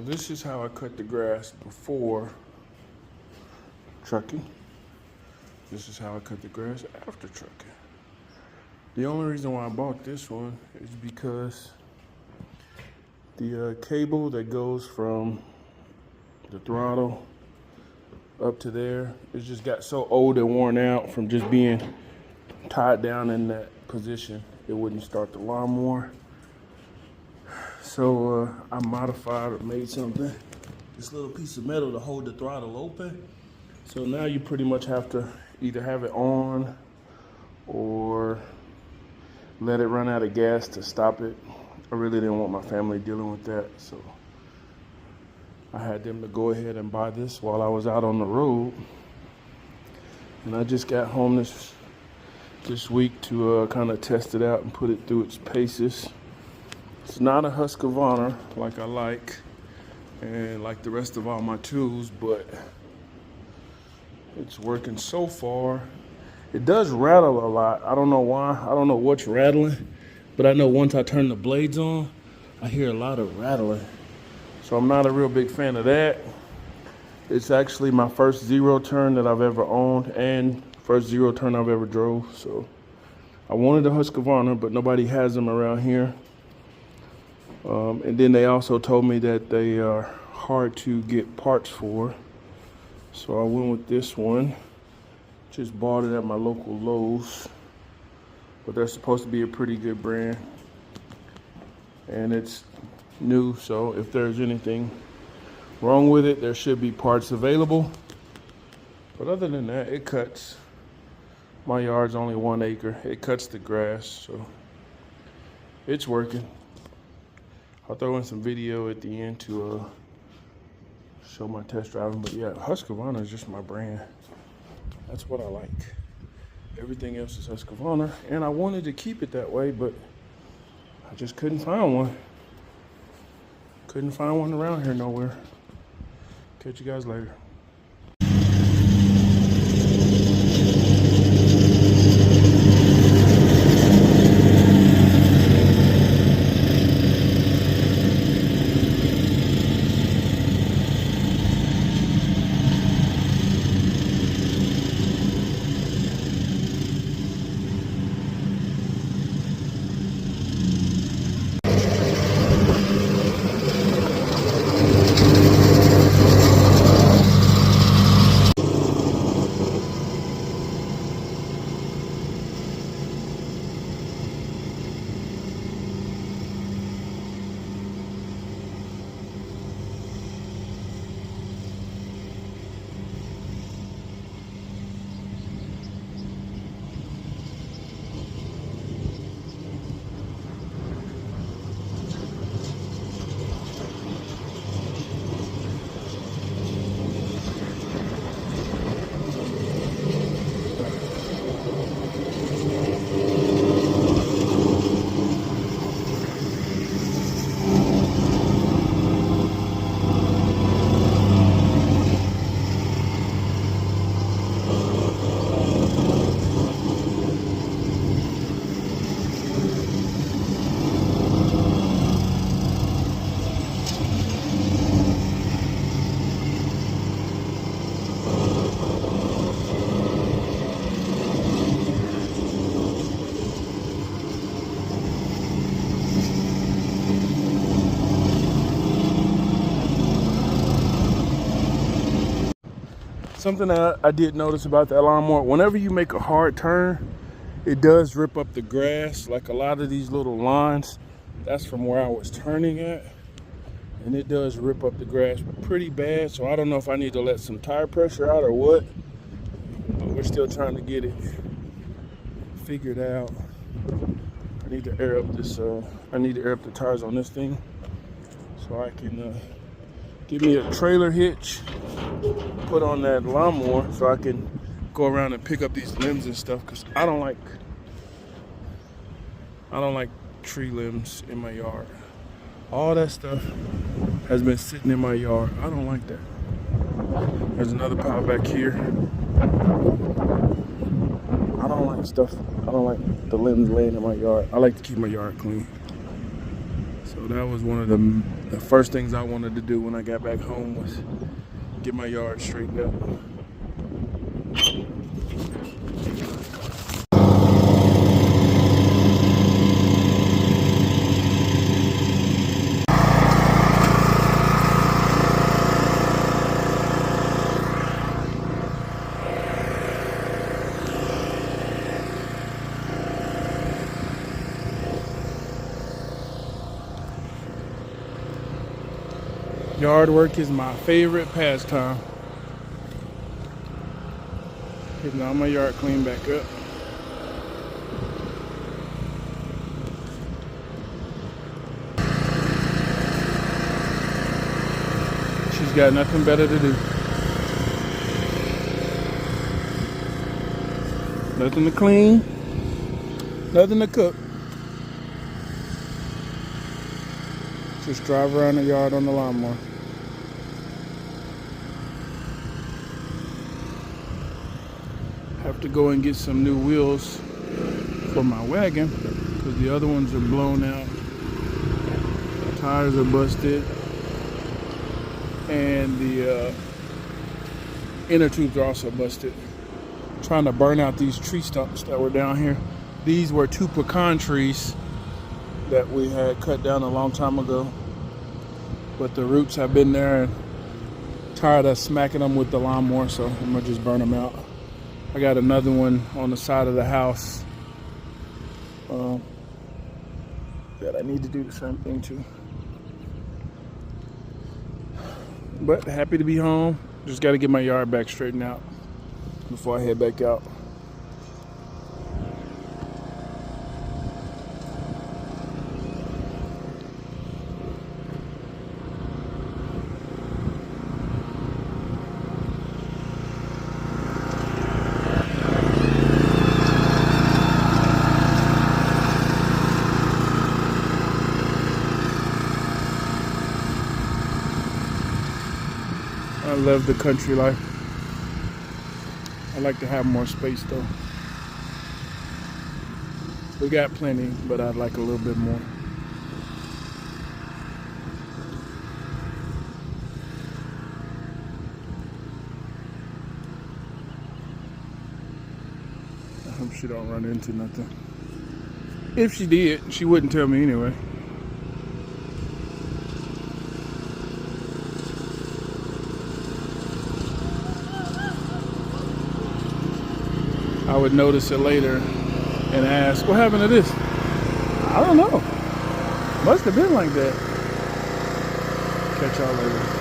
This is how I cut the grass before trucking. This is how I cut the grass after trucking. The only reason why I bought this one is because the cable that goes from the throttle up to there, it just got so old and worn out from just being tied down in that position. It wouldn't start the lawnmower. So I modified or made something, this little piece of metal to hold the throttle open. So now you pretty much have to either have it on or let it run out of gas to stop it. I really didn't want my family dealing with that, so I had them to go ahead and buy this while I was out on the road. And I just got home this week to kind of test it out and put it through its paces. It's not a Husqvarna like I like and like the rest of all my tools, but it's working so far. It does rattle a lot. I don't know why. I don't know what's rattling, but I know once I turn the blades on, I hear a lot of rattling. So I'm not a real big fan of that. It's actually my first zero turn that I've ever owned and first zero turn I've ever drove. So I wanted a Husqvarna, but nobody has them around here. And then they also told me that they are hard to get parts for. So I went with this one. Just bought it at my local Lowe's. But they're supposed to be a pretty good brand. And it's new, so if there's anything wrong with it, there should be parts available. But other than that, it cuts. My yard's only 1 acre. It cuts the grass, so it's working. I'll throw in some video at the end to show my test driving. But yeah, Husqvarna is just my brand. That's what I like. Everything else is Husqvarna, and I wanted to keep it that way, but I just couldn't find one. Couldn't find one around here nowhere. Catch you guys later. Something that I did notice about that lawnmower, whenever you make a hard turn, it does rip up the grass. Like a lot of these little lines, that's from where I was turning at. And it does rip up the grass pretty bad. So I don't know if I need to let some tire pressure out or what. But we're still trying to get it figured out. I need to air up this, I need to air up the tires on this thing so I can give me a trailer hitch, put on that lawnmower so I can go around and pick up these limbs and stuff, because I don't like tree limbs in my yard. All that stuff has been sitting in my yard. I don't like that. There's another pile back here. I don't like stuff. I don't like the limbs laying in my yard. I like to keep my yard clean. So that was one of the first things I wanted to do when I got back home was get my yard straightened up. Yard work is my favorite pastime. Getting all my yard cleaned back up. She's got nothing better to do. Nothing to clean, nothing to cook. Just drive around the yard on the lawnmower. Have to go and get some new wheels for my wagon because the other ones are blown out. Tires are busted. And the inner tubes are also busted. Trying to burn out these tree stumps that were down here. These were 2 pecan trees that we had cut down a long time ago. But the roots have been there and tired of smacking them with the lawnmower, so I'm gonna just burn them out. I got another one on the side of the house that I need to do the same thing to. But happy to be home. Just got to get my yard back straightened out before I head back out. I love the country life. I like to have more space though. We got plenty, but I'd like a little bit more. I hope she don't run into nothing. If she did, she wouldn't tell me anyway. I would notice it later and ask, what happened to this? I don't know. Must have been like that. Catch y'all later.